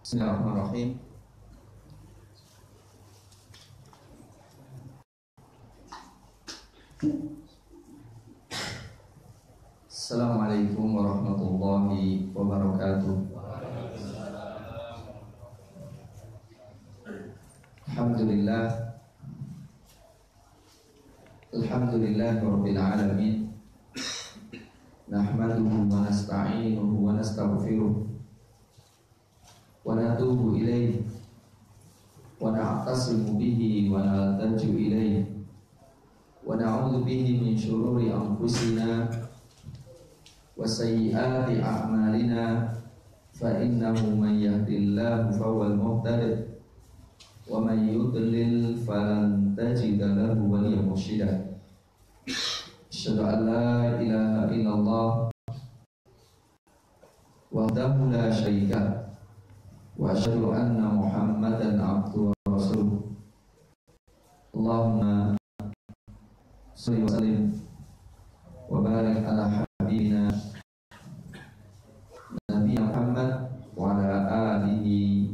Bismillahirrahmanirrahim. Assalamualaikum warahmatullahi wabarakatuh. Alhamdulillah rabbil alamin. Nahmaduhu wa nasta'inuhu wa nastaghfiruh wa natubu ilayhi wa na'tasimu bihi wa naltaju ilayhi wa na'udzu bihi min shururi anfusina wa sayyiati a'malina, fa innahu man yahdihillahu fahuwal muhtadi wa man yudlil falan tajida lahu waliyyan mursyida. Asyhadu an la ilaha illallah wahdahu la syarika wa asyhadu anna Muhammadan abduhu wa rasuluh. Allahumma shalli wa sallim wa barik ala habibina Nabi Muhammad wa ala alihi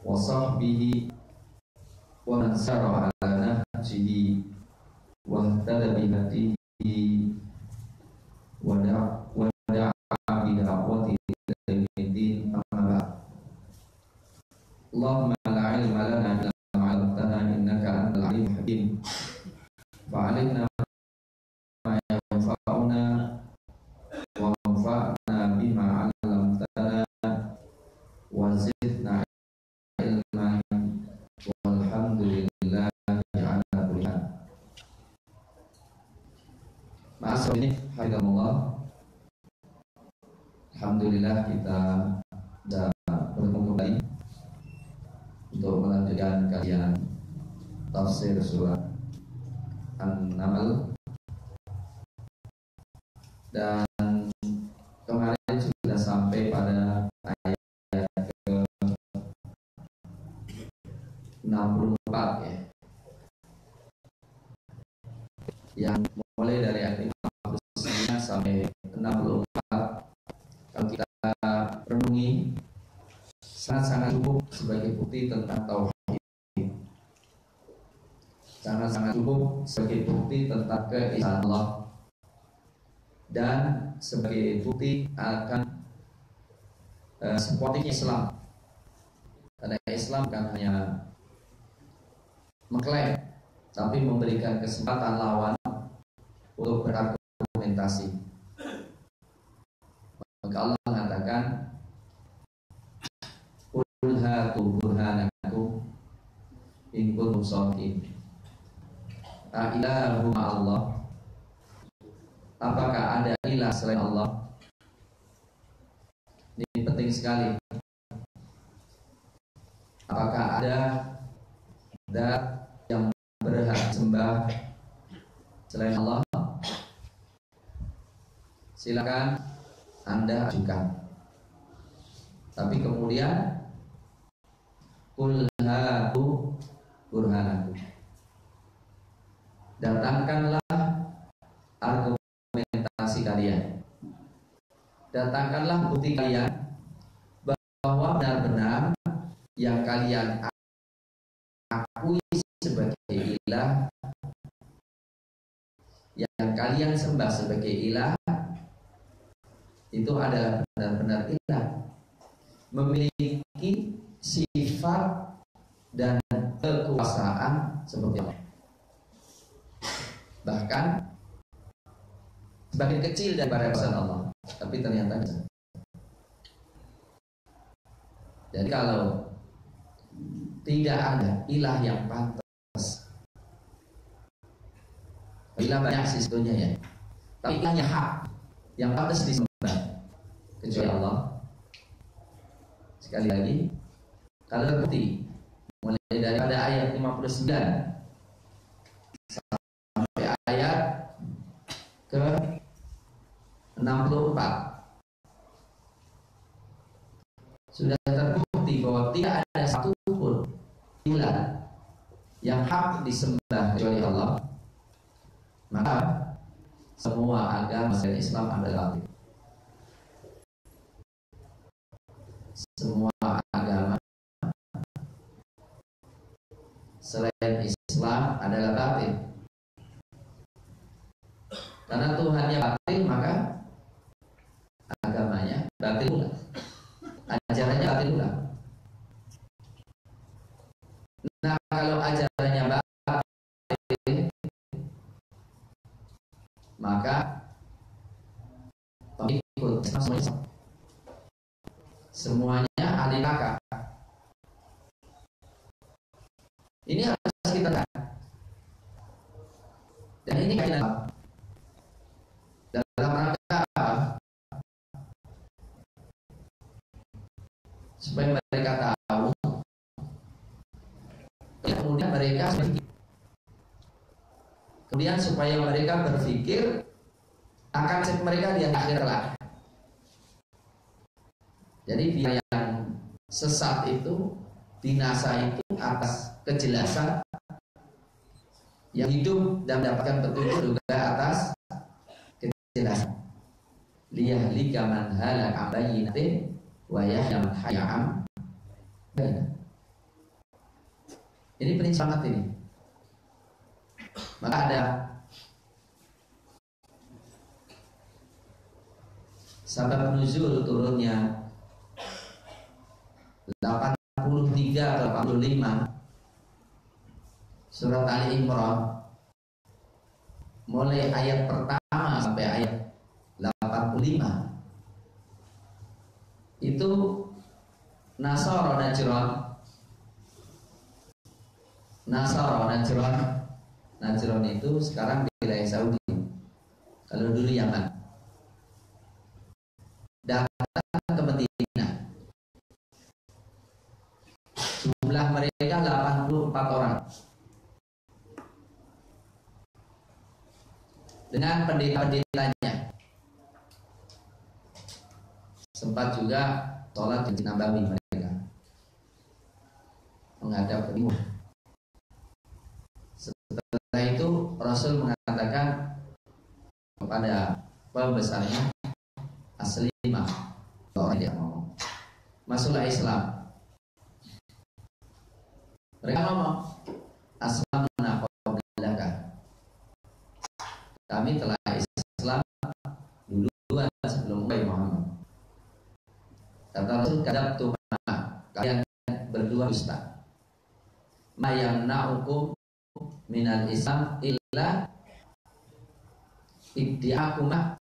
wa sahbihi wa man sara ala nahjihi wa ihtada bi hadihi wa da'a bi da'watihi ila yaumid-din, amma ba'd. Allahumma la ilma lana illa ma 'allamtana innaka antal 'alimul hakim. Fa'alimna ma yanfa'una wa anfa'na bima 'allamtana wa zidna ilman walhamdulillah ala kulli hal. Ma'asrofi haidamullah. Alhamdulillah kita sudah bertemu lagi untuk melanjutkan kajian tafsir surah An-Naml, dan kemarin sudah sampai pada ayat ke 64 ya, yang mulai dari ayat 59 sampai 64. Kalau kita renungi, sangat-sangat cukup sebagai bukti tentang tauhid, sangat-sangat cukup sebagai bukti tentang keesaan Allah, dan sebagai bukti akan sempurna Islam. Karena Islam bukan hanya mengklaim, tapi memberikan kesempatan lawan untuk berargumentasi. Maka Allah mengatakan, qul hatu burhanakum in kuntum shadiqin. Ilahu ma'allah, apakah ada ilah selain Allah? Ini penting sekali. Apakah ada zat yang berhak disembah selain Allah? Silakan Anda ajukan. Tapi kemudian qul hatu burhanakum, datangkanlah argumentasi kalian, datangkanlah bukti kalian bahwa benar-benar yang kalian akui sebagai ilah, yang kalian sembah sebagai ilah, itu adalah benar-benar ilah, memiliki sifat dan kekuasaan seperti Allah. Bahkan sebagian kecil daripada kekuasaan Allah, tapi ternyata bisa. Jadi kalau tidak ada ilah yang pantas, ilah banyak sih sebetulnya ya, tapi ilahnya hak yang pantas disembah kecuali Allah. Sekali lagi, kalau terbukti mulai daripada ayat 59 sampai ayat ke 64, sudah terbukti bahwa tidak ada satupun ilah yang hak disembah kecuali Allah, maka semua agama Islam adalah batil. Semua selain Islam adalah batil. Karena Tuhannya batil, maka agamanya batil pula, ajarannya batil pula. Nah, kalau ajarannya batil, maka pengikut semuanya ahli neraka. Ini harus kita lihat. Dan ini kaitan dalam rangka apa? Supaya mereka tahu, kemudian mereka kemudian supaya mereka berpikir akan nasib mereka di akhir kelak. Jadi biar yang sesat itu, binasa itu atas kejelasan, yang hidup dan mendapatkan petunjuk juga atas kejelasan. Liyahlika man halaka bayyinatin wa yahya man hayya an bayyinah. Ini penting banget ini. Maka ada sabab nuzul turunnya 83 atau 85 surat Ali Imran, mulai ayat pertama sampai ayat 85 itu Nasara Najran itu sekarang wilayah Saudi, kalau dulu Yaman, datang ke Madinah. Jumlah mereka 84 orang dengan pendeta-pendetanya. Sempat juga sholat di Nabawi mereka menghadap ke timur. Setelah itu Rasul mengatakan kepada pembesarnya, Aslimah, orang dia ngomong, masuklah Islam. Mereka ngomong, aslamna qablaka, kami telah Islam duluan sebelum Muhammad. Kata Rasul, kadabtum, kalian berdua dusta. Ma yamna'ukum minal Islam illa iddi'akuma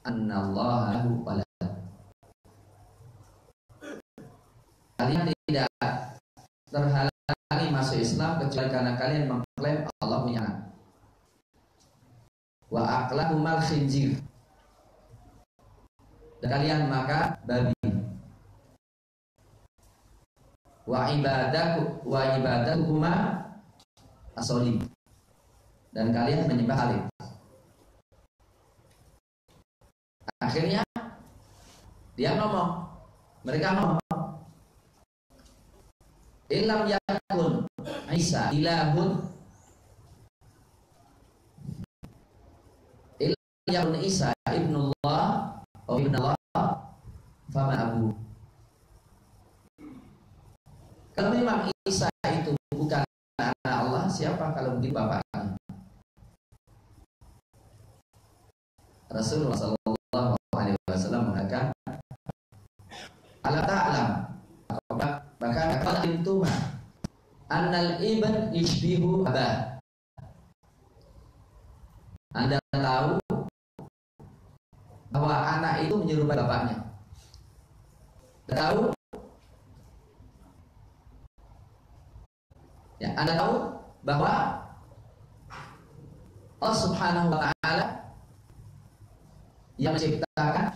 annallaha lahu walad. Kalian tidak terhalangi masuk Islam kecuali karena kalian mengklaim Allah punya anak. Wa aqlahumal khinzir, dan kalian maka babi. Wa ibadatukuma as-salim, dan kalian menyembah salib. Akhirnya dia ngomong, mereka ngomong, ilam yakun Isa ilahun, ilam yakun Isa ibnullah atau ibnullah fama abu. Kalau memang Isa itu bukan anak Allah, siapa kalau begitu bapaknya? Rasulullah sallallahu alaihi wasallam mengatakan, ala ta'lam, bahkan qadimtu annal ibn yashbihu abah. Anda tahu bahwa anak itu menyerupai bapaknya. Tahu? Ya, Anda tahu bahwa Allah Subhanahu wa ta'ala yang menciptakan,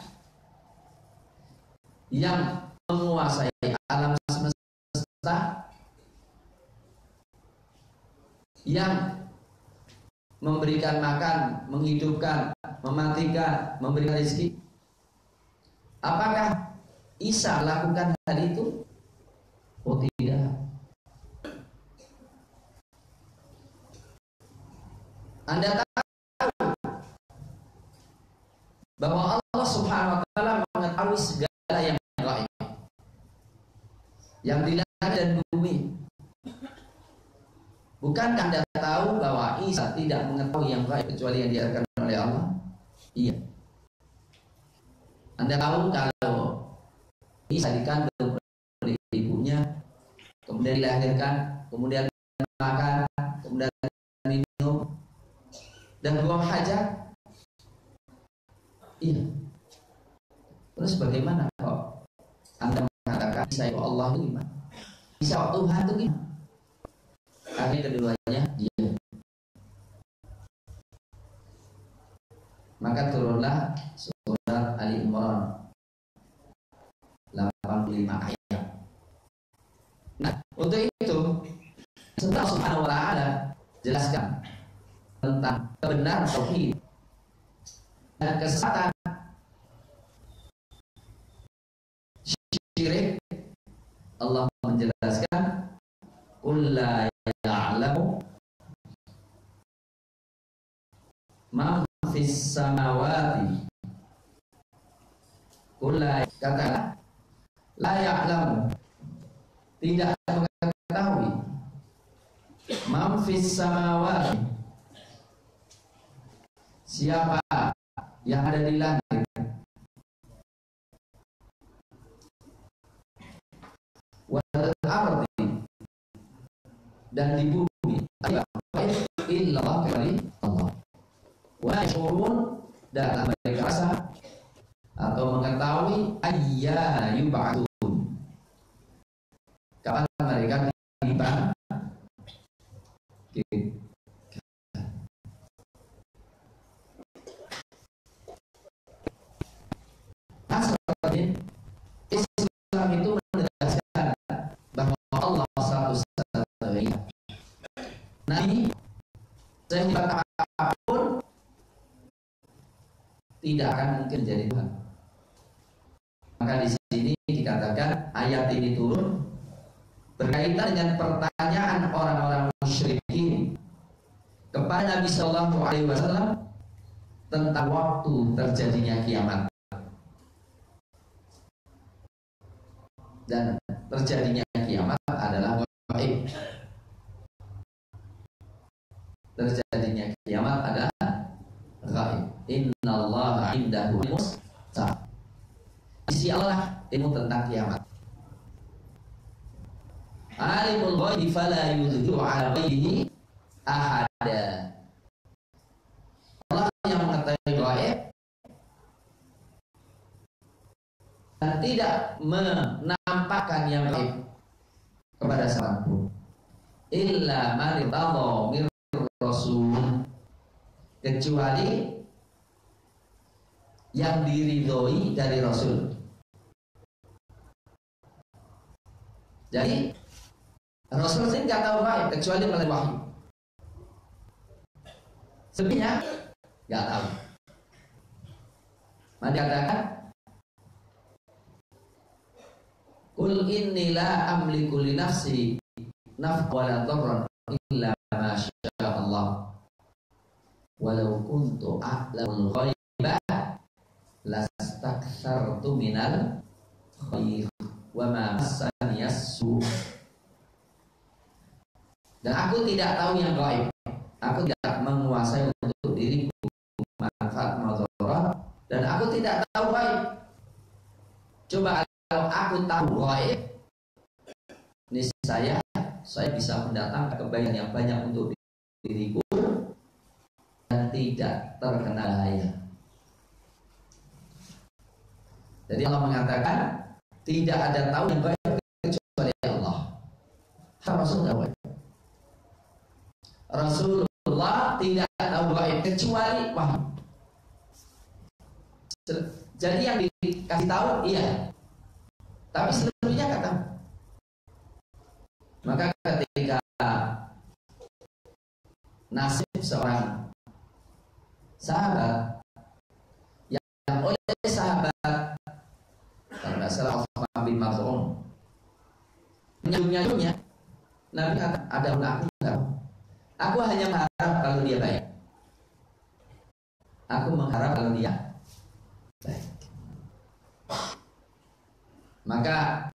yang menguasai alam semesta, yang memberikan makan, menghidupkan, mematikan, memberikan rezeki. Apakah Isa lakukan hal itu? Oh tidak. Anda tahu bahwa Allah Subhanahu wa ta'ala mengetahui segala yang gaib, yang di langit dan bumi. Bukankah Anda tahu bahwa Isa tidak mengetahui yang gaib kecuali yang diajarkan oleh Allah? Iya. Anda tahu kalau Isa dikandung oleh ibunya, kemudian dilahirkan, kemudian makan, kemudian minum, dan buang hajat? Iya. Terus bagaimana kok Anda mengatakan Isa itu Allah itu gimana? Isa Tuhan itu gimana? Akhirnya keduanya dia. Maka turunlah surat Ali Imran 85 ayat. Nah, untuk itu setelah Subhanahu wa ta'ala jelaskan tentang kebenaran tauhid dan kesesatan syirik, Allah menjelaskan qul la ya'lamu man fis samawati, qul la, katakanlah la ya'lamu, tidak mengetahui, man fis samawati, siapa yang ada di langit, wal ardi, dan di bumi, illallah, kecuali Allah. Wa yashurun, dan mereka rasa atau mengetahui ayyana yub'atsun, kapan mereka dibangkitkan. Islam itu menegaskan bahwa Allah satu-satunya Nabi, sehingga apapun tidak akan mungkin jadi Tuhan. Maka di sini dikatakan ayat ini turun berkaitan dengan pertanyaan orang-orang musyrikin kepada Nabi Shallallahu Alaihi Wasallam tentang waktu terjadinya kiamat. Dan terjadinya kiamat adalah gaib. Terjadinya kiamat adalah gaib. Innallaha indahu ilmus sa'a. Sisi Allah ilmu tentang kiamat. Alimul ghaibi fala yudhiru ala ghaibihi ahada. Allah yang mengetahui gaib dan tidak menampakkan yang gaib kepada siapapun illa man irtadha mir rasul, kecuali yang diridhoi dari Rasul. Jadi Rasul sendiri nggak tahu gaib kecuali melalui wahyu. Sebenarnya nggak tahu. Maka dikatakan qul inni la amliku li nafsi naf'an wa la dharran illa ma syaa Allah walau kuntu a'lamul ghaiba lastakthartu minal khair wa ma massani as-su'. Dan aku tidak tahu yang gaib. Aku tidak menguasai untuk diriku manfaat madarat, dan aku tidak tahu gaib. Coba kalau aku tahu gaib, niscaya saya bisa mendatangkan kebaikan yang banyak untuk diriku dan tidak terkena bahaya. Jadi Allah mengatakan tidak ada tahu yang gaib kecuali Allah. Rasul tahu gaib. Rasulullah tidak tahu gaib kecuali wahyu. Jadi yang dikasih tahu iya, tapi selebihnya nggak tahu. Maka ketika nasib seorang sahabat yang oleh sahabat, kalau nggak salah Utsman bin Maz'un menyuruhnya, Nabi kata ada aku nggak. Aku hanya mengharap kalau dia baik. Aku mengharap kalau dia baik. Maka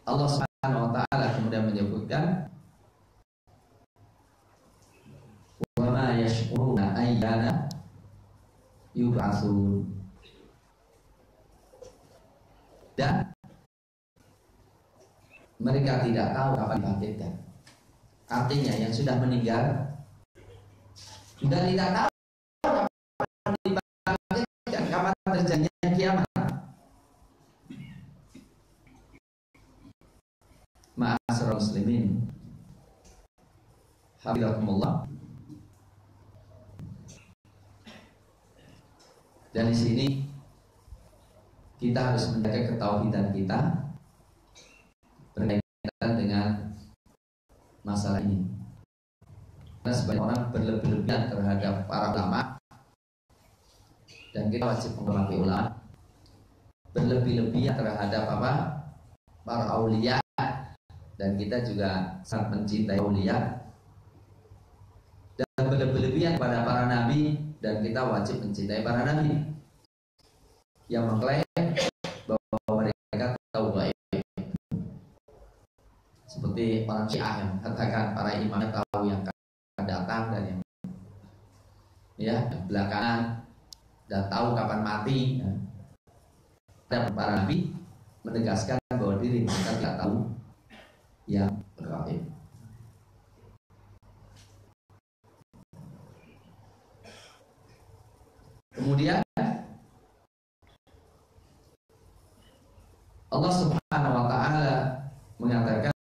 Allah Subhanahu wa ta'ala kemudian menyebutkan yub'atsun. Dan mereka tidak tahu kapan dibangkitkan. Artinya yang sudah meninggal sudah tidak tahu kapan dibangkitkan, kapan terjadinya kiamat. Ma'asyiral muslimin, hafizakumullah. Dan di sini kita harus menjaga ketauhidan kita berkaitan dengan masalah ini. Karena sebagian orang berlebihan terhadap para ulama, dan kita wajib menghormati ulama. Berlebih-lebihan terhadap apa? Para aulia, dan kita juga sangat mencintai aulia. Dan berlebih-lebihan pada para nabi, dan kita wajib mencintai para nabi yang mengklaim bahwa mereka tahu gaib. Seperti orang Syiah yang katakan para imamnya tahu yang akan datang dan yang belakangan, dan tahu kapan mati. Dan para nabi menegaskan bahwa diri mereka tidak tahu yang gaib. Kemudian Allah Subhanahu wa ta'ala mengatakan,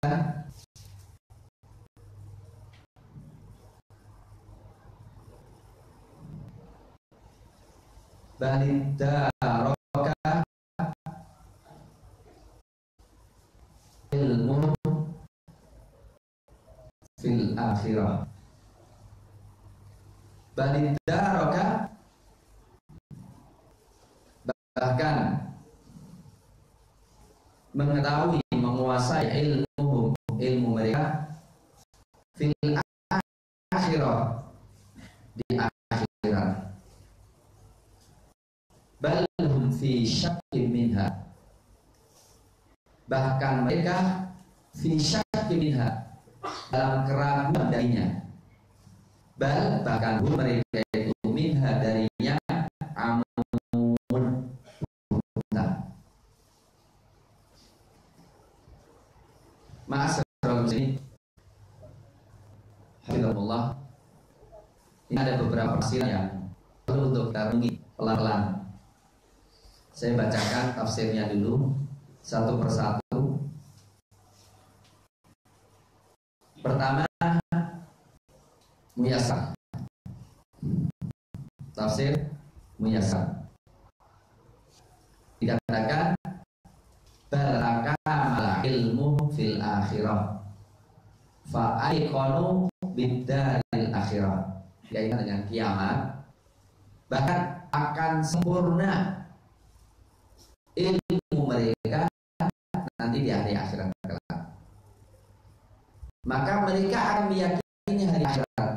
balidaraka ilmu fil akhirah. Balidaraka, bahkan mengetahui, menguasai ilmu mereka fil akhirah, di akhirat. Bal hum fi syakkin minha, bahkan mereka fi syakkin minha, dalam keraguan darinya. Bal, bahkan mereka itu minha, darinya amun buta. Ma'asyiral muslimin, hafizahullah. Ini ada beberapa tafsir yang perlu untuk kita renungi pelan-pelan. Saya bacakan tafsirnya dulu satu persatu. Pertama, Muyassar, tafsir Muyassar, dikatakan balakamal ilmu fil akhirah fa'aiqanu biddaril akhirah, yaitu dengan kiamat, bahkan akan sempurna ilmu mereka nanti di hari akhirat kelak. Maka mereka akan meyakini hari akhirat.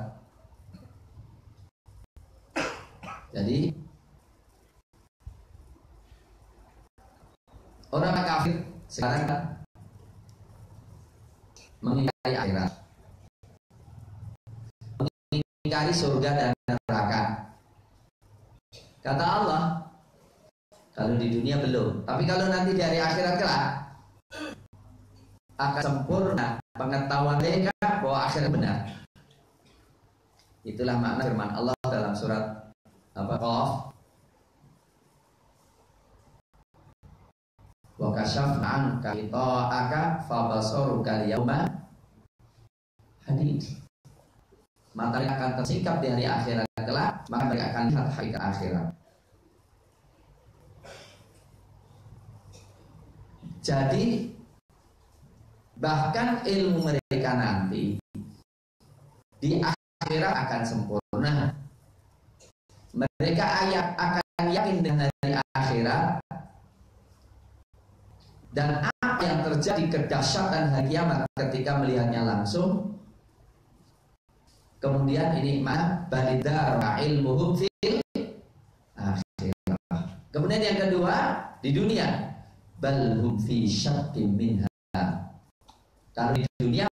Jadi orang kafir sekarang kan mengingkari akhirat, mengingkari surga dan neraka. Kata Allah, kalau di dunia belum, tapi kalau nanti di hari akhirat kelak akan sempurna pengetahuan mereka bahwa akhirat benar. Itulah makna firman Allah dalam surat Qaf, wa kasyafna anka ghita'aka fabasaruka al-yawma hadid. Mata mereka akan tersikap di hari akhirat kelak, maka mereka akan lihat hakikat akhirat. Jadi bahkan ilmu mereka nanti di akhirat akan sempurna. Mereka akan yakin dengan hari akhirat, dan apa yang terjadi kedahsyatan hari kiamat ketika melihatnya langsung. Kemudian ini balidara ilmuhum fil akhirah. Kemudian yang kedua, di dunia balhum fi syakkin minha. Kalau di dunia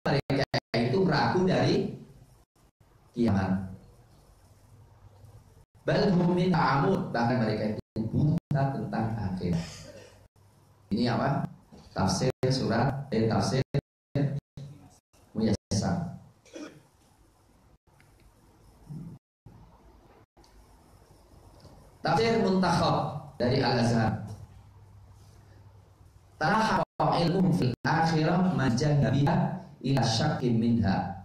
mereka itu ragu dari kiamat. Bal hum min amud, bahkan mereka itu buta tentang akhirat. Ini apa? Tafsir tafsir Muyassar. Tafsir Muntakhab dari Al-Azhar. Tahaqqa ilmu fil akhirah majalla biha ila syakkin minha.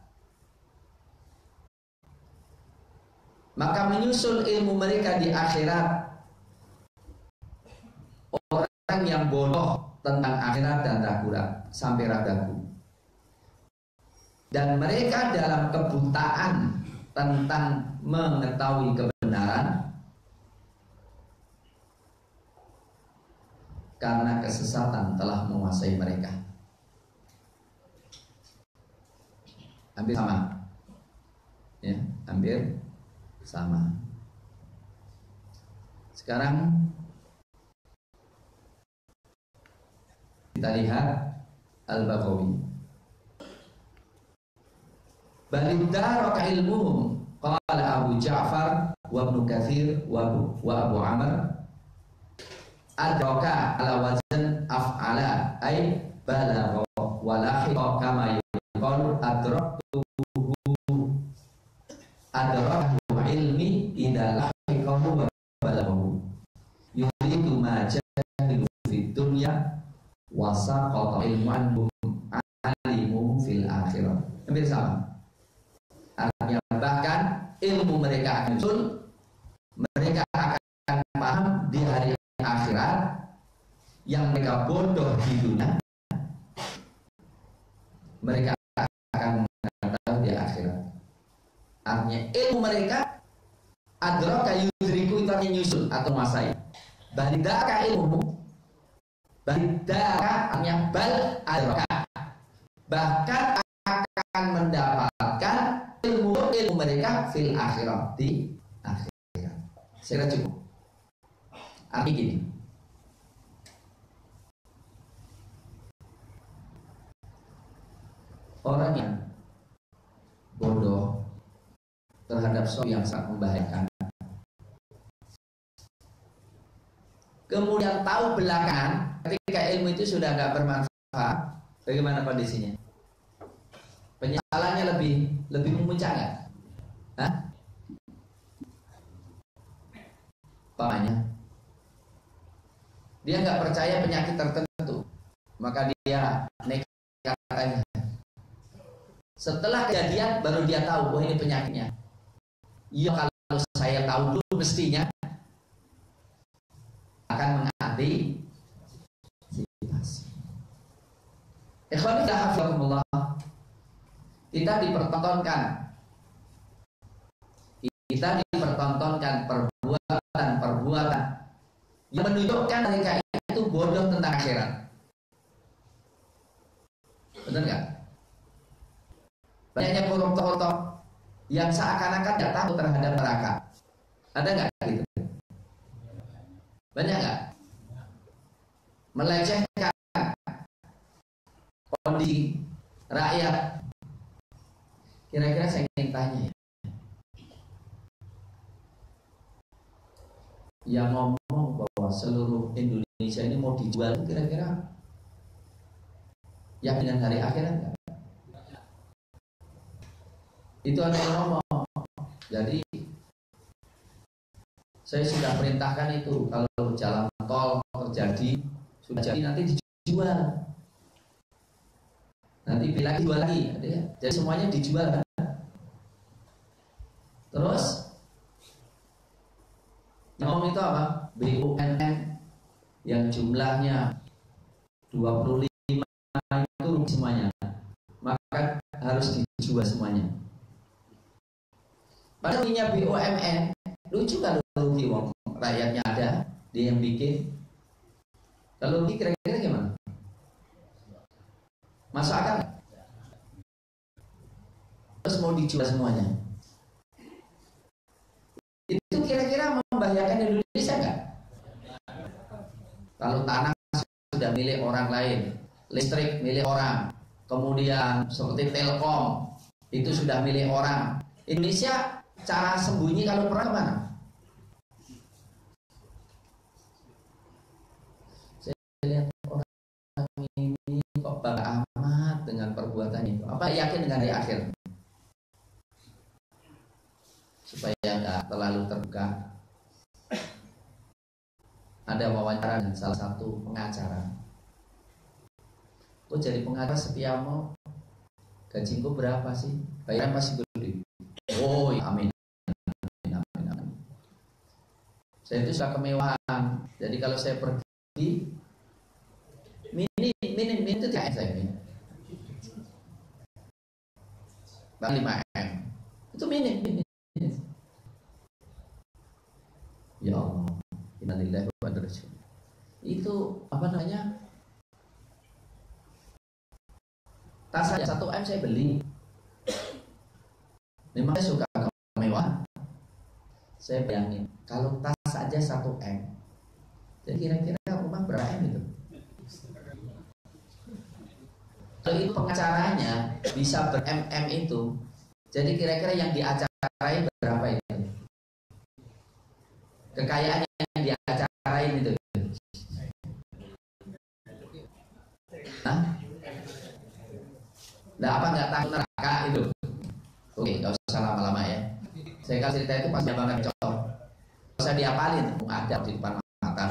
Maka menyusul ilmu mereka di akhirat. Orang yang bodoh tentang akhirat dan ragu sampai ragu. Dan mereka dalam kebutaan tentang mengetahui kebenaran karena kesesatan telah menguasai mereka. Hampir sama. Ya, hampir sama. Sekarang kita lihat Al-Baghawi. Baliddaraka ilmuhum qala Abu Ja'far wa Ibnu Katsir wa Abu Amr adraka ala wazn af'ala ay balagha wa lahiqa kama yuqalu adraku ilmi idza lahiqahu wa balaghahu yuridu ma jahilu fid dunya wa saqata ilmuhum alimu fil akhirah. Hampir sama. Artinya bahkan ilmu mereka akan muncul, mereka akan paham di hari akhirat yang mereka bodoh di dunia, mereka akan mengetahui di akhirat. Artinya ilmu mereka adraka yudriku itu artinya nyusul atau masai. Balidaka ilmu, balidaka artinya bal adraka, bahkan akan mendapatkan ilmu mereka fil akhirat, di akhirat. Saya kira cukup. Artinya gini, orang yang bodoh terhadap sesuatu yang sangat membahayakan, kemudian tahu belakangan ketika ilmu itu sudah nggak bermanfaat, bagaimana kondisinya? Penyesalannya lebih memuncak nggak? Hah? Pamannya, dia nggak percaya penyakit tertentu, maka dia nekat aja. Setelah kejadian baru dia tahu, oh ini penyakitnya. Ya kalau saya tahu dulu mestinya akan mengantisipasi. Ikhwan fillah hafizakumullah, kita dipertontonkan perbuatan yang menunjukkan mereka itu bodoh tentang akhirat. Benar nggak? Banyaknya koruptor yang seakan-akan tidak tahu terhadap neraka. Ada nggak gitu? Banyak nggak? Melecehkan kondisi rakyat. Kira-kira saya ingin tanya ya, yang ngomong bahwa seluruh Indonesia ini mau dijual, kira-kira yakin dengan hari akhirat nggak? Itu ada yang ngomong. Jadi saya sudah perintahkan itu, kalau jalan tol terjadi, sudah jadi nanti dijual, nanti bila dijual lagi, ya. Jadi semuanya dijual kan? Terus ngomong itu apa? BUMN yang jumlahnya 25 itu rugi semuanya, maka harus dijual semuanya. Padahal punya BUMN lucu kalau rugi, wong rakyatnya ada, dia yang bikin. Kalau rugi kira-kira gimana? Masuk akal? Terus mau dijual semuanya, itu kira-kira membahayakan Indonesia nggak? Kalau tanah sudah milik orang lain, listrik milik orang, kemudian seperti Telkom itu sudah milik orang, Indonesia cara sembunyi kalau perang mana? bangga amat dengan perbuatan itu? Apa yakin dengan hari akhir? Supaya nggak terlalu terbuka. Ada wawancara dengan salah satu pengacara. Kok jadi pengacara Setiamo? Gajiku berapa sih? Bayaran masih gede. Oh ya, amin. Saya itu suka kemewahan. Jadi kalau saya pergi mini itu 3M saya ini. Bang 5M. Itu mini. Ya Allah. Innalillahi wa inna ilaihi raji'un. Itu apa namanya? Tas saja 1M saya beli. Memang saya suka kemewahan. Saya bayangin kalau tas saja 1M. Jadi kira-kira rumah berapa M itu? Kalau itu pengacaranya bisa ber-MM itu. Jadi kira-kira yang diacarain berapa itu? Kekayaan yang diacarain itu. Hah? Nah, apa nggak takut neraka itu? Oke, nggak usah lama-lama ya. Saya kasih cerita itu pas banget contoh. Saya diapalin, ada di depan mata.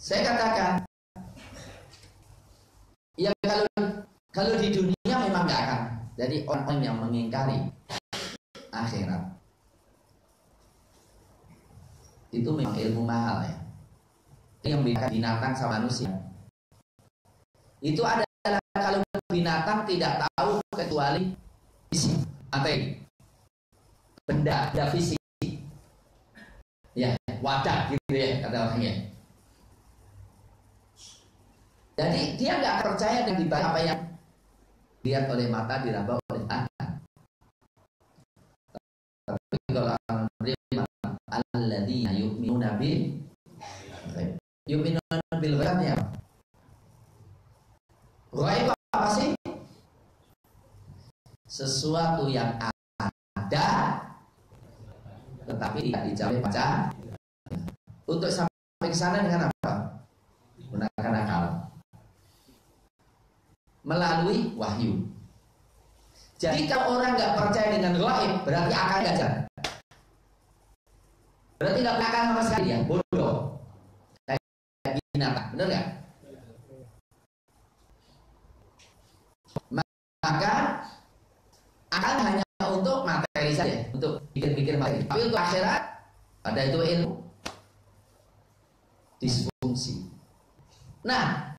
Saya katakan, ya kalau di dunia memang nggak akan. Jadi orang yang mengingkari akhirat itu memang ilmu mahal ya. Yang membedakan binatang sama manusia itu adalah kalau binatang tidak tahu kecuali fisik, materi, benda fisik, ya wadah gitu ya kata orangnya. Jadi dia nggak percaya dengan dibalik apa yang dilihat oleh mata, diraba oleh tangan. Tapi kalau orang beriman, alladzina yu'minuna bil ghaib. Yu'minuna bil ghaib ya. Ghaib apa sih? Sesuatu yang ada tetapi tidak dicapai baca. Untuk sampai ke sana dengan apa? Gunakan akal. Melalui wahyu. Jadi kalau orang nggak percaya dengan ghaib, berarti akal nggak jalan. Berarti nggak punya akal sama sekali ya, bodoh. Kayak binatang, benar nggak? Maka akal hanya untuk materi saja, untuk pikir-pikir materi. Tapi untuk akhirat, ada itu ilmu disfungsi. Nah,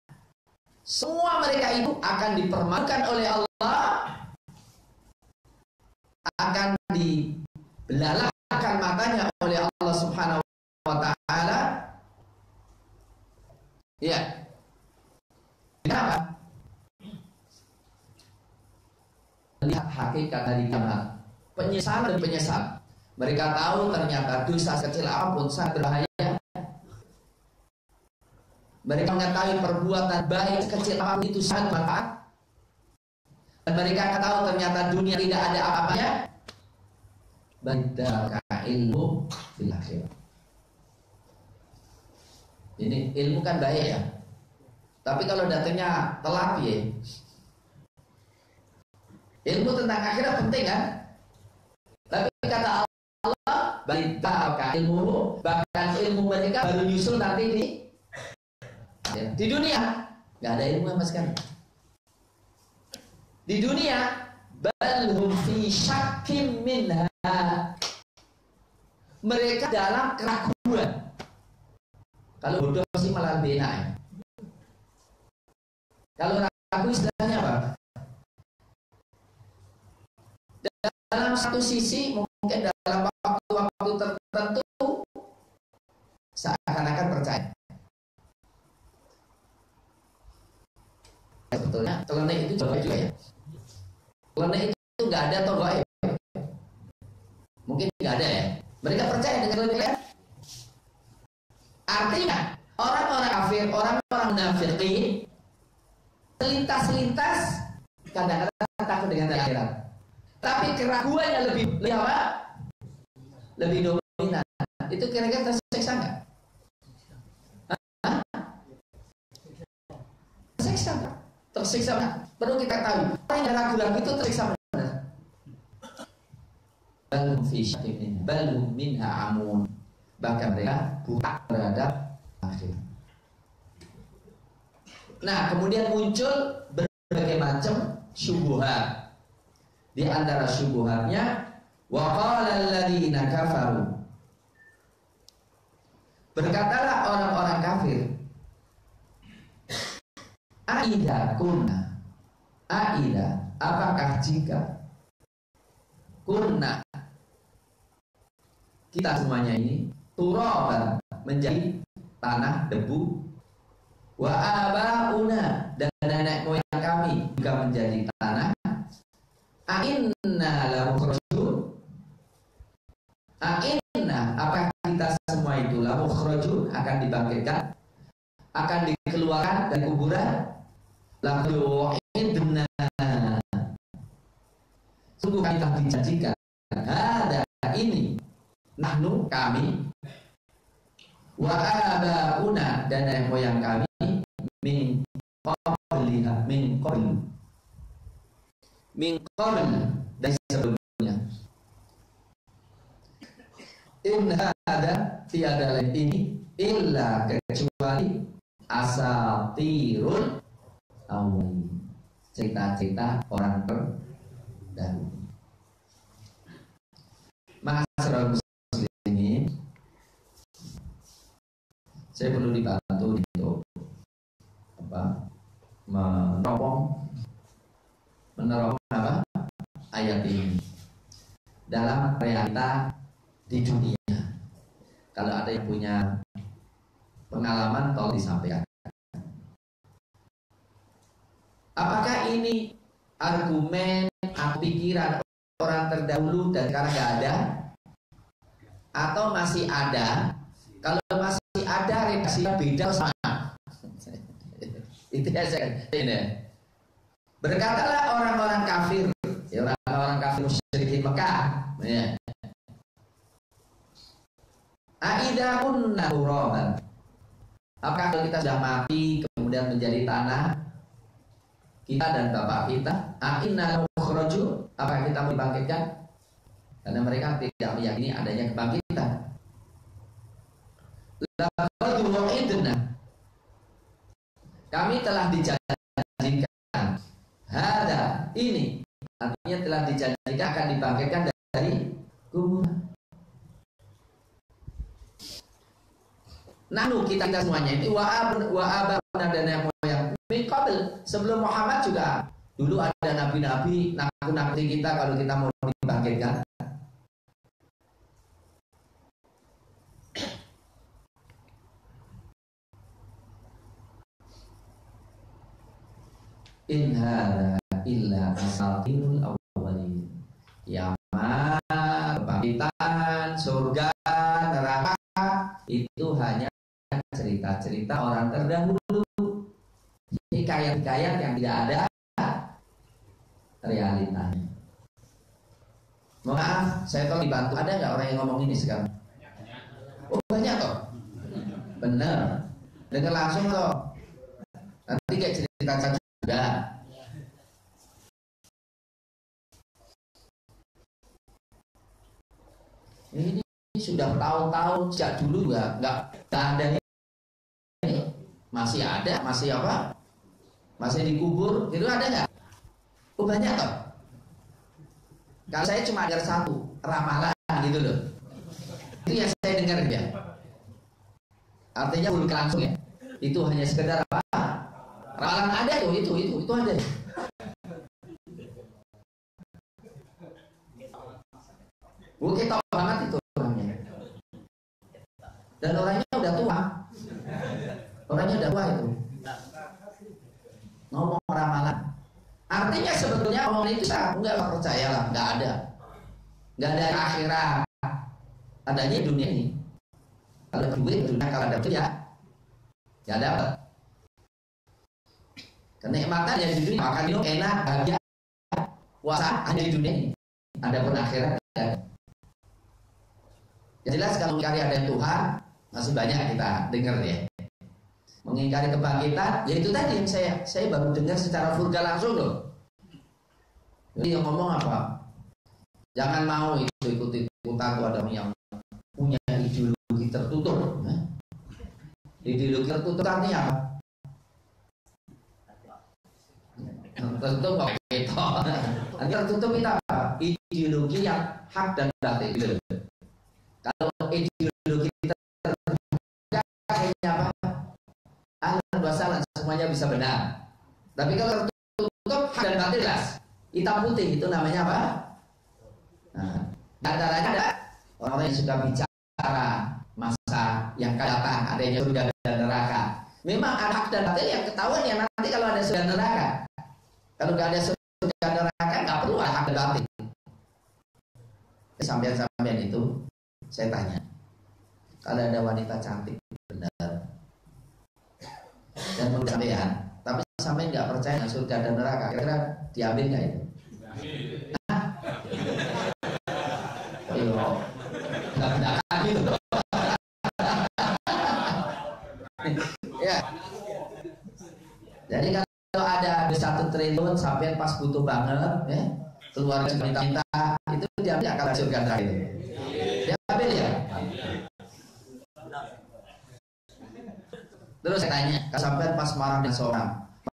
semua mereka itu akan dipermalukan oleh Allah, akan dibelalakkan matanya oleh Allah Subhanahu wa Ta'ala. Ya, kenapa? Lihat hakikat dari kiamat, penyesalan dan penyesal. Mereka tahu ternyata dosa kecil apapun sangat berbahaya. Mereka mengetahui perbuatan baik kecil apapun itu sangat bermanfaat. Dan mereka tahu ternyata dunia tidak ada apa-apanya. Badaka ilmu fil akhirah. Ini ilmu kan baik ya. Tapi kalau datangnya telat ya. Ilmu tentang akhirat penting kan? Tapi kata Allah, badaka ilmu, bahkan ilmu mereka baru nyusul nanti di dunia nggak ada ilmu sama sekali. Di dunia balhum fi syakkim minha, mereka dalam keraguan. Kalau bodoh sih malah bena ya. Kalau ragu istilahnya apa? Dalam satu sisi mungkin dalam waktu-waktu tertentu seakan-akan percaya. Sebetulnya celenek itu juga ya. Celenek itu nggak ada atau gaib? Mungkin nggak ada ya. Mereka percaya dengan celenek. Artinya orang-orang kafir, orang-orang munafikin selintas kadang-kadang takut dengan akhirat. Tapi keraguannya lebih apa? Lebih dominan. Itu kira-kira tersiksa nggak? tersiksa enggak? Tersiksa enggak? Perlu kita tahu, orang yang ragu-ragu itu tersiksa benar. Balhum fi syakkin, balhum minha amun. Bahkan mereka buta terhadap akhir. Nah, kemudian muncul berbagai macam syubhat. Di antara syubhatnya, wa qala alladziina kafaru. Berkatalah orang-orang kafir, aida kunna, aida, apakah jika kunna, kita semuanya ini turaban, menjadi tanah debu, wa abauna, dan nenek moyang kami juga menjadi tanah, a'inna lamukhrajun, a'inna, apakah kita semua itu lamukhrajun, akan dibangkitkan, akan dikeluarkan dari kuburan, laku'idna, sungguh kami telah dijanjikan, ada ini, nahnu, kami, wa abauna, dan nenek moyang kami, min qabliha, min qabl, dari sebelumnya. In hada, tiada lain ini illa, kecuali asatirul awwalin, cerita-cerita orang terdahulu. Ma'asyiral muslimin, saya perlu dibantu untuk meneropong apa ayat ini dalam realita di dunia. Kalau ada yang punya pengalaman, tolong disampaikan. Apakah ini argumen atau pikiran orang terdahulu dan sekarang nggak ada, atau masih ada? Kalau masih ada, redaksinya beda sama. Itu ya ini. Berkatalah orang-orang kafir, ya, orang-orang kafir musyrikin Mekah, ya. Aida kunna turaban, apakah kalau kita sudah mati kemudian menjadi tanah, kita dan bapak kita, a'inna mukhraju, apakah kita mau dibangkitkan? Karena mereka tidak meyakini adanya kebangkitan. Laqad wa'idna, kami telah dijanjikan, hada, ini, artinya telah dijanjikan akan dibangkitkan dari kuburan. Nahnu, kita semuanya ini, wa abana, dan yang moyang min qabl, sebelum Muhammad juga dulu ada nabi-nabi nakut-nakuti kita kalau kita mau dibangkitkan. In hadza illa asatirul awwalin. Kiamat, kebangkitan, surga, neraka, itu hanya cerita-cerita orang terdahulu. Jadi kayat-kayat yang tidak ada realitanya. Maaf, saya tolong dibantu. Ada nggak orang yang ngomong ini sekarang? Oh, banyak toh. Benar. Dengar langsung toh. Nanti kayak cerita juga. Ini sudah bertahun-tahun, sejak dulu juga nggak ada ini. Masih ada, masih apa? Masih dikubur, itu ada nggak? Oh, banyak toh. Kalau saya cuma dengar satu ramalan gitu loh. Itu yang saya dengar ya. Artinya bukan langsung ya. Itu hanya sekedar apa? Ramalan ada itu ada. Kita tahu banget itu orangnya. Dan orangnya udah tua. Orangnya udah tua itu. Ngomong ramalan. Artinya sebetulnya omongan itu enggak percaya lah, enggak ada. Enggak ada akhirat. Adanya dunia ini. Kalau duit dunia, kalau ada ya enggak dapat. Kenikmatan yang di dunia, makan minum enak, bahagia, puasa hanya di dunia ini. Adapun akhirat enggak ada. Yang jelas kalau mencari ada Tuhan masih banyak kita dengar ya. mengingkari kebangkitan, yaitu tadi yang saya baru dengar secara vulgar langsung loh. Jadi yang ngomong apa? Jangan mau itu ikut-ikutan tuh, ada yang punya ideologi tertutup. Ideologi tertutup artinya apa? Tertutup kok gitu. Nanti tertutup itu apa? Ideologi yang hak dan batil. Kalau ideologi terbuka kayaknya apa? Ahlan wa sahlan, semuanya bisa benar. Tapi kalau tertutup hak dan batil jelas, hitam putih, itu namanya apa? Nah, antaranya ada orang yang suka bicara masa yang akan datang, adanya surga dan neraka. Memang ada hak dan batil yang ketahuan ya nanti kalau ada surga dan neraka. Kalau nggak ada surga dan neraka nggak perlu hak dan batil. Sampean itu saya tanya, kalau ada wanita cantik benar dan menurut sampean, tapi sampean nggak percaya dengan surga dan neraka, kira-kira diambil nggak itu? Gitu. Ya. Jadi kalau ada 1 triliun sampai pas butuh banget, ya, keluarga minta itu diambil akal surga itu. Diambil ya. Terus saya tanya, sampai pas marah dan seorang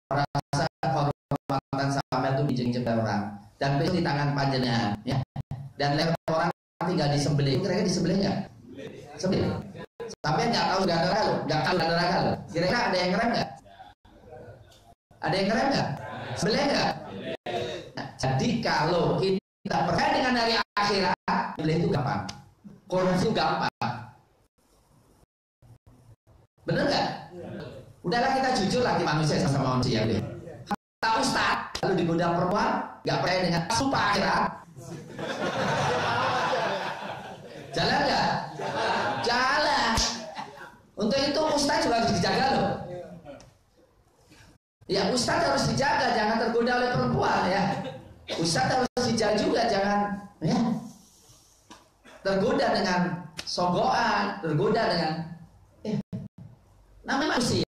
merasa kehormatan sampai itu dijeng-jeng orang dan di tangan panjenengan, ya, dan leher orang tinggal disembelih, kira-kira disembelih nggak? Sembelih. Sampai nggak tahu surga neraka loh, nggak tahu neraka loh. Kira-kira ada yang keren nggak? Ada yang keren nggak? Sembelih nggak? Nah, jadi kalau kita percaya dengan hari akhirat, sembelih itu gampang, korupsi gampang, bener nggak? Udahlah kita jujur lagi manusia sama manusia deh. Kata Ustaz, lalu digoda perempuan, nggak percaya dengan sumpah akhirat. Jalan nggak? Jalan. Untuk itu Ustaz juga harus dijaga loh. Ya Ustaz harus dijaga, jangan tergoda oleh perempuan ya. Ustaz harus dijaga juga, jangan ya tergoda dengan sogokan, tergoda dengan namanya manusia.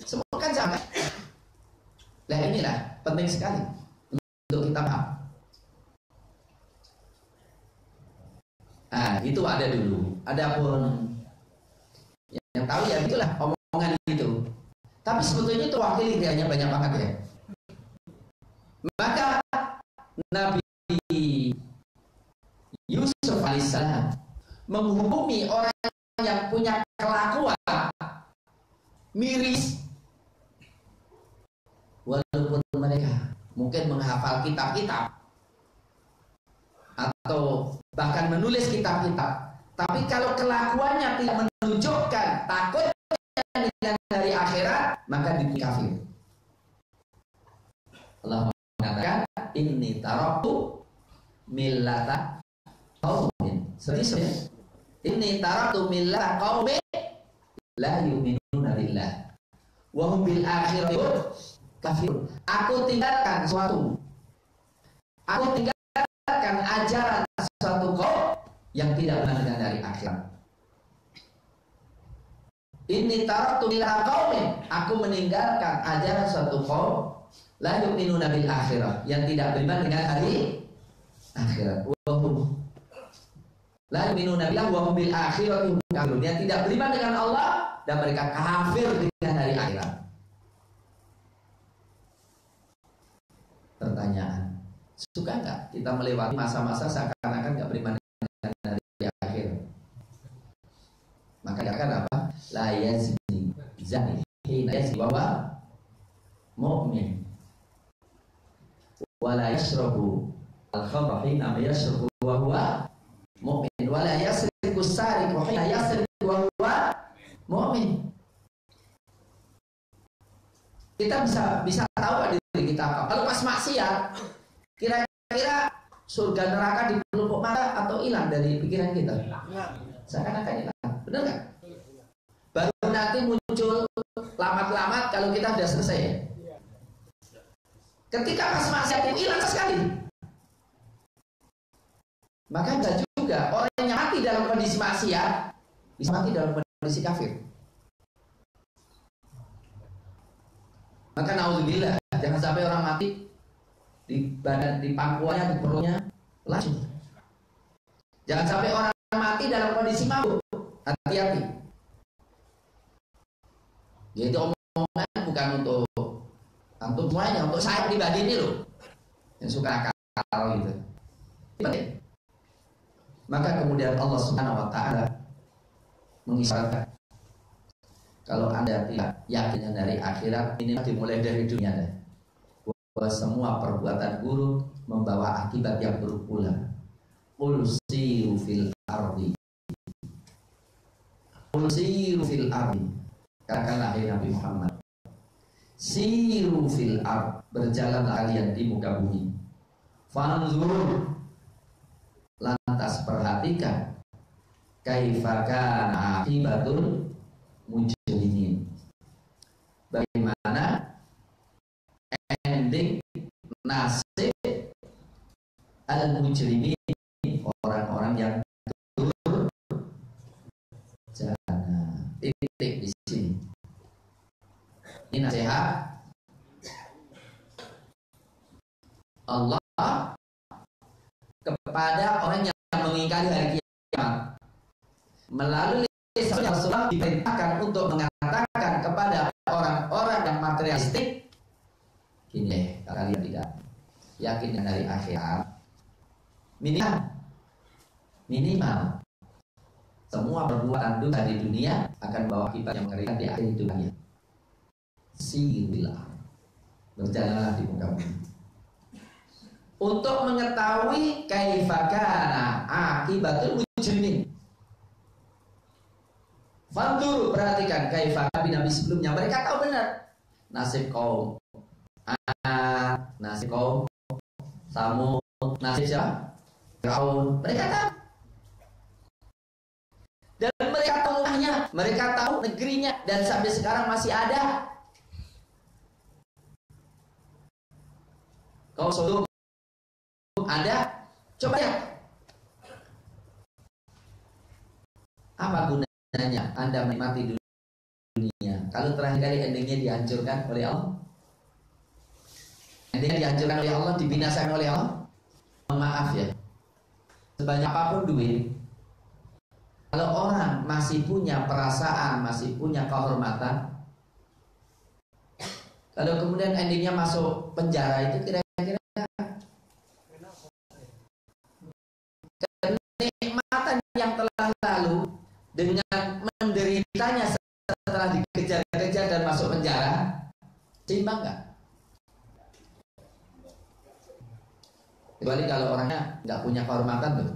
Semua kan sama. Nah inilah penting sekali untuk kita paham. Nah, itu ada dulu. Adapun yang tahu ya itulah omongan itu. Tapi sebetulnya itu wakili hanya banyak banget ya. Maka Nabi Yusuf alaihissalam menghukumi orang yang punya kelakuan miris, walaupun mereka mungkin menghafal kitab-kitab atau bahkan menulis kitab-kitab, tapi kalau kelakuannya tidak menunjukkan takutnya dengan hari akhirat, maka dia kafir. Allah mengatakan, inni taraktu millata qaumin. Serius? Inni taraktu millata qaumin la yu'minuna billah wa hum bil akhirati kafirun. Aku tinggalkan sesuatu. Aku tinggalkan ajaran suatu kaum yang tidak benar dengan dari akhirat. Inni taraktu millata qaumin. Aku meninggalkan ajaran suatu kaum la yu'minuna bil akhirah, yang tidak beriman dengan hari akhirat. Wa hum la yu'minuna billahi wa hum bil akhirati kafirun, yang tidak beriman dengan Allah dan mereka kafir dengan hari akhirat. Pertanyaan, suka nggak kita melewati masa-masa seakan-akan nggak beriman dengan hari akhir? Maka akan apa? La yazni zani hina yazni wa huwa mu'min wa la yashrabu al-khamra hina yashrabu wa huwa mu'min wa la yasriqu as-sariqu hina yasriqu wa huwa mu'min. Kita bisa tahu diri kita apa. Kalau pas maksiat, kira-kira surga neraka di pelupuk mata atau hilang dari pikiran kita? Seakan-akan hilang, benar nggak? Baru nanti muncul lamat-lamat kalau kita sudah selesai. Ketika pas maksiat itu hilang sekali. Maka enggak juga orang yang mati dalam kondisi maksiat bisa mati dalam kondisi kafir. naudzubillah, jangan sampai orang mati di badan, di pangkuannya, di perutnya laju. Jangan sampai orang mati dalam kondisi mabuk. Hati-hati. Jadi omongan bukan untuk semuanya, untuk saya pribadi ini loh yang suka nakal gitu. Penting. Maka kemudian Allah Subhanahu wa taala mengisyaratkan kalau Anda tidak yakin dari akhirat, ini dimulai dari dunia deh. Bahwa semua perbuatan buruk membawa akibat yang buruk pula. Qul siru fil ardi. Qul siru fil ardi. Katakanlah hai Nabi Muhammad, siru fil ard, berjalanlah kalian di muka bumi. Fanzur, lantas perhatikan, kaifa kana akibatul mujrimin, bagaimana ending nasib al mujrimin, orang-orang yang durjana. Titik di sini. Ini nasihat Allah kepada orang yang mengingkari hari kiamat. Melalui Rasulullah diperintahkan untuk mengatakan kepada orang-orang yang materialistik, gini, kalian tidak yakin dengan hari akhirat, minimal semua perbuatan dosa di dunia akan bawa akibat yang mengerikan di akhir hidupnya. Sirulah, berjalanlah di muka bumi untuk mengetahui kaifa kana akibatul mujrimin. Fanzur, perhatikan kaifa nabi sebelumnya, mereka tahu benar nasib kaum Ad, nasib kaum Samud, nasib siapa? Firaun, mereka tahu. Dan mereka tahu rumahnya, mereka tahu negerinya, dan sampai sekarang masih ada. Kau Sodom ada, coba ya. Apa gunanya Anda menikmati dunia kalau terakhir kali endingnya dihancurkan oleh Allah? Endingnya dihancurkan oleh Allah, dibinasakan oleh Allah. Maaf ya, sebanyak apapun duit, kalau orang masih punya perasaan, masih punya kehormatan, kalau kemudian endingnya masuk penjara, itu kira-kira kenikmatan yang telah lalu dengan menderitanya setelah dikejar-kejar dan masuk penjara, seimbang nggak? Kecuali kalau orangnya nggak punya kehormatan tuh.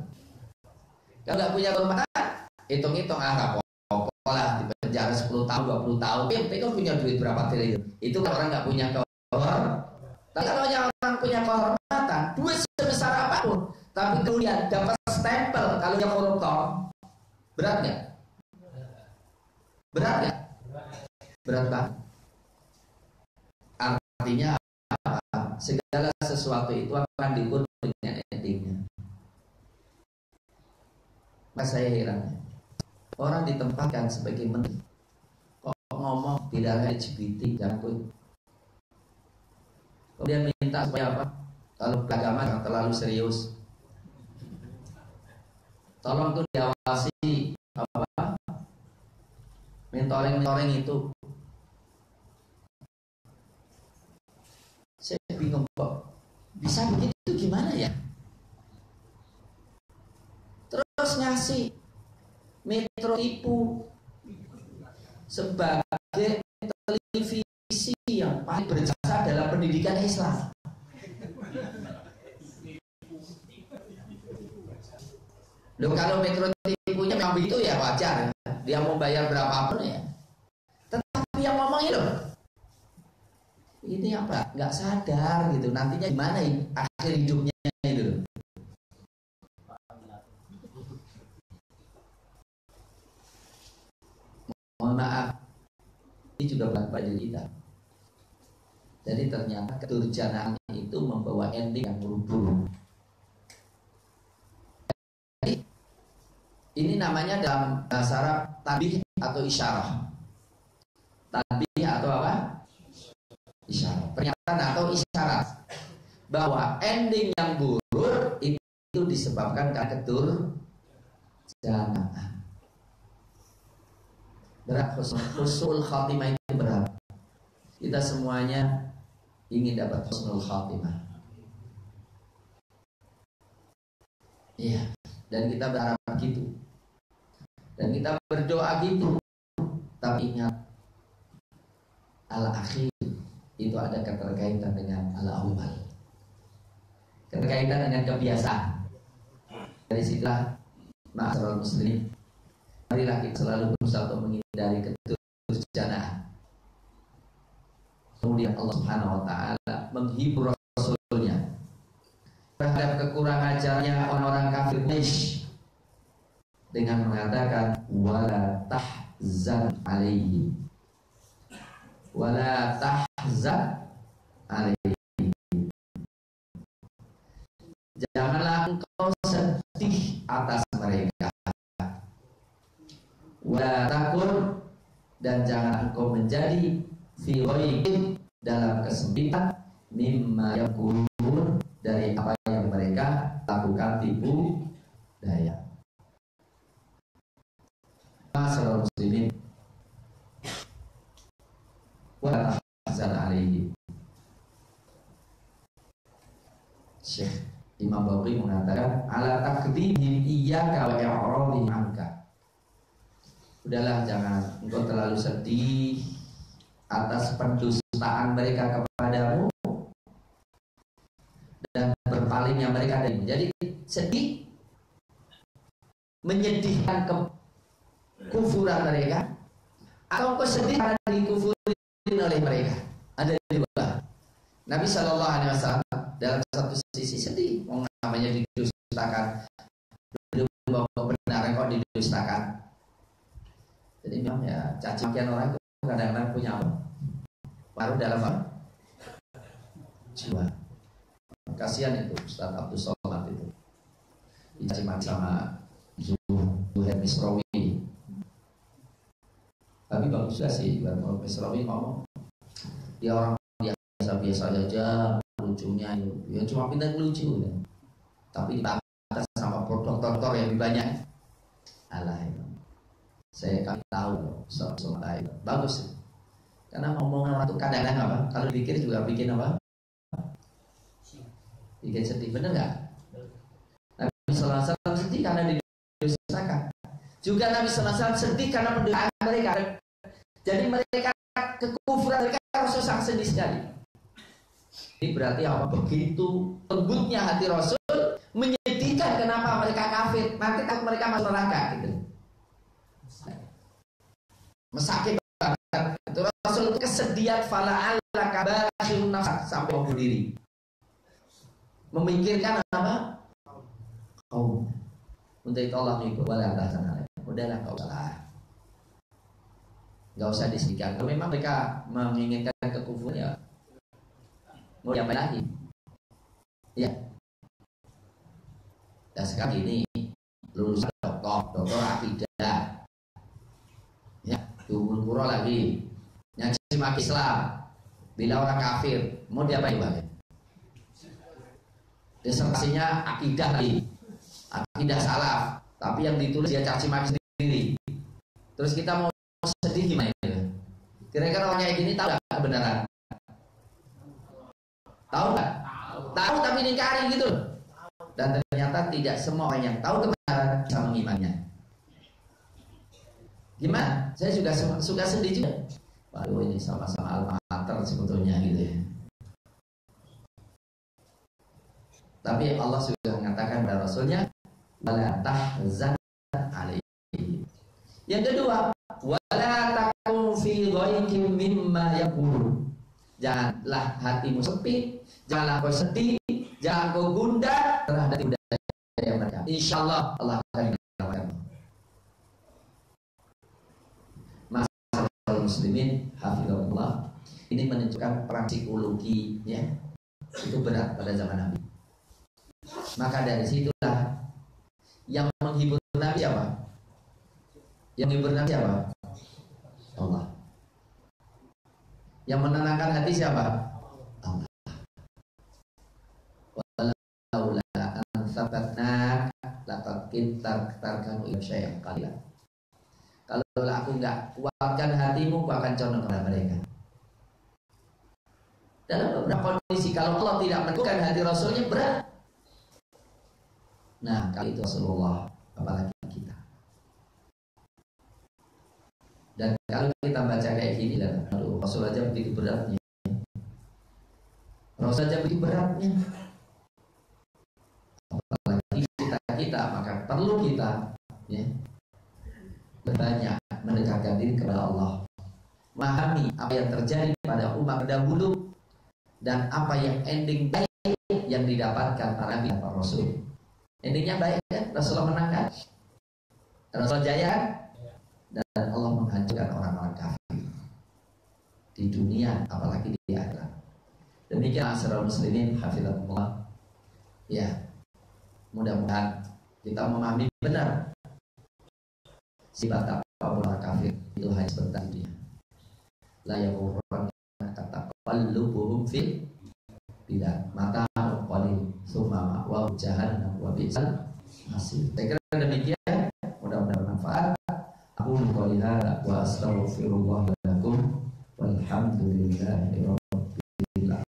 Kalau nggak punya kehormatan, hitung-hitung nggak apa-apa lah, di penjara 10 tahun, 20 tahun. Tapi kan punya duit berapa triliun? Itu kan orang nggak punya kehormatan. Tapi kalau orang punya kehormatan, duit sebesar apapun, tapi kemudian dapat stempel kalau yang koruptor, berat nggak? Berat nggak? Berat banget. Artinya apa? Segala sesuatu itu akan diukur dengan endingnya. Mas, saya heran, orang ditempatkan sebagai menteri kok ngomong tidak ada LGBT jangkut, kemudian minta supaya apa? Kalau beragama jangan terlalu serius, tolong tuh diawasi apa? Mentoring itu. Saya bingung kok bisa begitu, gimana ya? Terus ngasih Metro Tipu sebagai televisi yang paling berjasa dalam pendidikan Islam. Loh, kalau Metro Tipunya memang begitu ya wajar, dia mau bayar berapapun ya. Tetapi yang ngomong ini apa? Nggak sadar gitu. Nantinya gimana ini akhir hidupnya itu? Mohon maaf, ini juga bukan baju kita. Jadi ternyata kedurjanaan itu membawa ending yang buruk. Ini namanya dalam bahasa Arab tabih atau isyarah. Tabih atau apa? Isyarah. bahwa ending yang buruk itu disebabkan karena kedurjanaan. Berat husnul khatimah itu berat. Kita semuanya ingin dapat husnul khatimah. Iya, dan kita berharap gitu. Dan kita berdoa gitu. Tapi ingat, al-akhir itu ada keterkaitan dengan al-awwal. Keterkaitan dengan kebiasaan. Dari situlah ma'asyiral muslimin, marilah kita selalu berusaha untuk menghindari kedurjanaan. Kemudian Allah Subhanahu wa taala menghibur Rasulnya terhadap kekurang ajarnya orang-orang kafir Quraisy dengan mengatakan wala tahzan alaihi, wala tahzan alaihi, janganlah engkau sedih atas mereka, wala takun, dan jangan engkau menjadi fi ghaiqin, dalam kesempitan, mimma yaqulun, dari apa yang mereka lakukan tipu daya. Ma'asyiral muslimin, wa tahzan alaihi. Syekh Imam Baqi mengatakan ala takdibihim iyyaka wa i'radihim anka. Udahlah, jangan engkau terlalu sedih atas pendustaan mereka kepadamu dan berpalingnya mereka darimu. Jadi sedih, menyedihkan kekufuran mereka, atau engkau sedih karena dikufurin oleh mereka. Ada dua. Nabi Shallallahu Alaihi Wasallam dalam satu sisi sedih, namanya didustakan, belum kebenaran kok didustakan. Jadi memang ya caci makian orang itu kadang-kadang punya paruh dalam jiwa. Kasihan itu Ustaz Abdul Somad itu dicaci maki sama Zuhair Misrawi. Tapi bagus juga sih Zuhair Misrawi ngomong, dia orang biasa-biasa saja, lucunya ya cuma pintar lucu ya. Tapi dibantah sama dokter yang lebih banyak. Alah itu. Kami tahu soal itu bagus sih. Karena ngomong orang itu kadang-kadang apa? Kalau pikir juga bikin apa? Bikin sedih, bener nggak? Nabi Sallallahu Alaihi Wasallam sedih karena didustakan. Juga Nabi Sallallahu Alaihi Wasallam sedih karena penderitaan mereka. Jadi mereka kekufuran mereka harus sangat sedih sekali. Ini berarti apa? Begitu lembutnya hati Rasul menyedihkan kenapa mereka kafir, nanti takut mereka masuk neraka gitu. Mesakit banget. Itu Rasul itu kesedihan fala'alla kabashirun nafs, sampai mau bunuh diri. Memikirkan apa? Kaum. Untuk itu Allah menghibur wala tahzan alaihim. Udahlah, enggak usah. Enggak usah disedihkan. Kalau memang mereka menginginkan kekufuran ya mau diapain lagi? Ya. Dan sekarang ini lulusan doktor akidah. Ya, Tubul Qura lagi nyaci maki Islam, bila orang kafir mau diapain lagi? Disertasinya akidah lagi, akidah salaf, tapi yang ditulis dia caci maki sendiri. Terus kita mau sedih gimana? Kira-kira orang kayak gini tahu nggak kebenaran? Tahu nggak? Tahu tapi ingkari gitu. Dan ternyata tidak semua orang yang tahu kebenaran bisa mengimaninya. Gimana? Saya juga suka sedih juga. Waduh, ini sama-sama alma mater sebetulnya gitu ya. Tapi Allah sudah mengatakan pada Rasulnya, wala tahzan alaihi. Yang kedua, wala takum fi ghaiqin mimma yaqulun. Janganlah hatimu sempit, janganlah kau sedih, jangan kau gundah terhadap budaya mereka. Insyaallah Allah akan menyelamatkan. Masyaallah muslimin hafizahullah. Ini menunjukkan perang psikologi ya. Itu berat pada zaman Nabi. Maka dari situlah yang menghibur Nabi apa? Yang menghibur Nabi apa? Allah. Yang menenangkan hati siapa? Allah. tsabatnak laqad kinta tarkanu syai'an qalilan. Kalau aku enggak kuatkan hatimu, aku akan condong kepada mereka. Dalam beberapa kondisi, kalau Allah tidak meneguhkan hati Rasulnya, berat. Nah, kali itu Rasulullah, apalagi kita. Dan kalau kita baca kayak gini, aduh, Rasul aja begitu beratnya. Rasul aja begitu beratnya. Apalagi kita, maka perlu kita ya, berbanyak mendekatkan diri kepada Allah, memahami apa yang terjadi pada umat dahulu dan apa yang ending baik yang didapatkan para nabi dan para rasul. Endingnya baik kan? Rasulullah menang kan? Rasulullah jaya kan? Dan Allah menghancurkan orang-orang kafir di dunia, apalagi di akhirat. Demikian asrul muslimin hafizahumullah. Ya, mudah-mudahan kita memahami benar sifat apapun orang kafir itu hanya sebentar di dunia. La yaghurranna kata qallubuhum fi bidah mata qalil summa wa jahannam wa bi'sal masir. Saya kira demikian, mudah-mudahan bermanfaat. Aku qouli hadza wa astaghfirullah lakum walhamdulillahi rabbil alamin.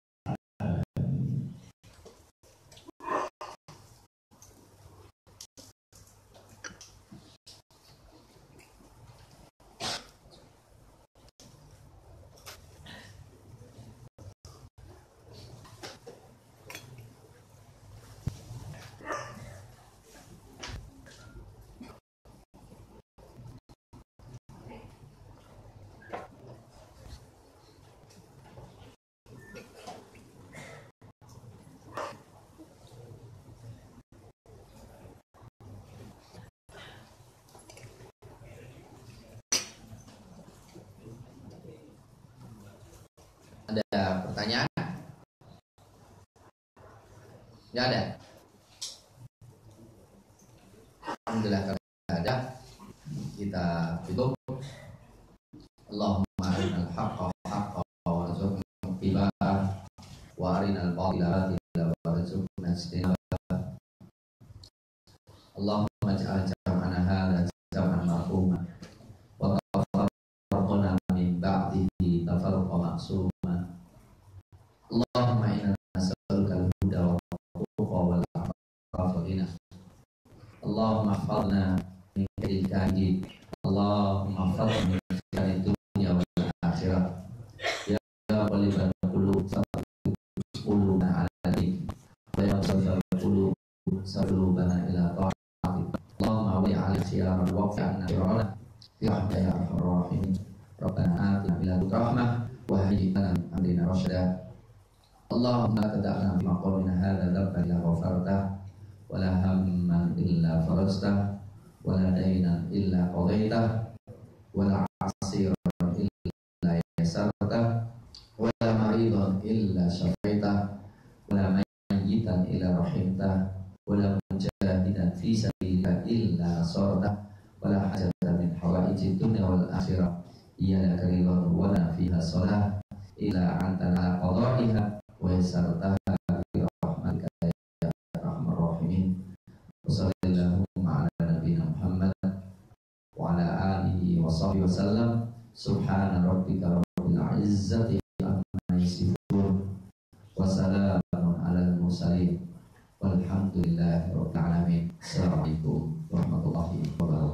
Ada pertanyaan? Tidak ada. Alhamdulillah kalau ada, kita tutup. Allahumma arinal haqqa haqqan warzuqna ittiba'ah wa arinal batila batila warzuqna ijtinabah. Allahumma ij'al jam'ana hadza jam'an marhuma wa tafarraqna min ba'dihi tafarruqan ma'suma. Allahumma inna nas'aluka al-huda wa tuqa wal afafa ghina. Allahumma ihfazna min kaydil kaidin. Allahumma ihfazna min fitnatid dunya wal akhirah. Ya muqallibal qulub tsabbit qulubana 'ala dinik wa ya musabbibal qulub sabbibna ila ta'atik. Allahumma wa 'ala khiyar al-waqfi 'anna fir'auna bi rahmatika ya arhamar rahimin. Rabbana atina min ladunka rahmah wa hayyi lana min amrina rasyada. Allahumma tada'na fi maqamina hadza dhanban illa ghafartah wa la hamman illa farajtah wa la daynan illa qadaitah wa la 'asiran illa yasartah wa la maridan illa syafaitah wa la mayyitan illa rahimtah wa la mujahidan fi sabilika illa nasartah wa la hajatan min hawaijid dunya wal akhirah iyyaka ridwan wa la fiha shalah illa anta la qada'iha wa yasartaha bi rahmatika ya arhamar rahimin. Wassallallahu ala nabiyyina Muhammad wa ala alihi wa sahbihi wasallam. Subhana rabbika rabbil izzati amma yasifun wa salamun alal mursalin walhamdulillahi rabbil alamin. Assalamualaikum warahmatullahi wabarakatuh.